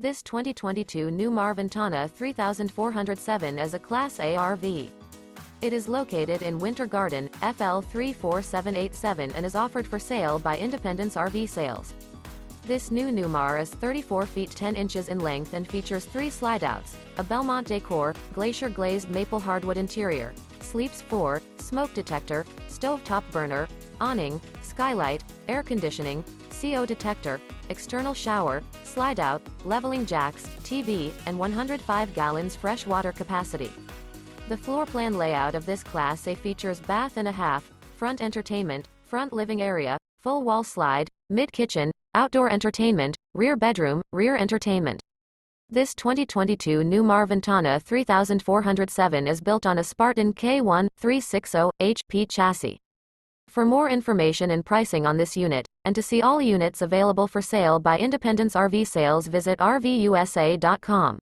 This 2022 Newmar Ventana 3407 is a Class A RV. It is located in Winter Garden, FL 34787 and is offered for sale by Independence RV Sales. This new Newmar is 34 feet 10 inches in length and features 3 slideouts, a Belmont Decor, Glacier Glazed Maple Hardwood interior, sleeps 4, smoke detector, stovetop burner, awning, skylight, air conditioning, CO detector, external shower, slide-out, leveling jacks, TV, and 105 gallons fresh water capacity. The floor plan layout of this Class A features bath and a half, front entertainment, front living area, full wall slide, mid-kitchen, outdoor entertainment, rear bedroom, rear entertainment. This 2022 Newmar Ventana 3407 is built on a Spartan K1 360 HP chassis. For more information and pricing on this unit, and to see all units available for sale by Independence RV Sales, visit RVUSA.com.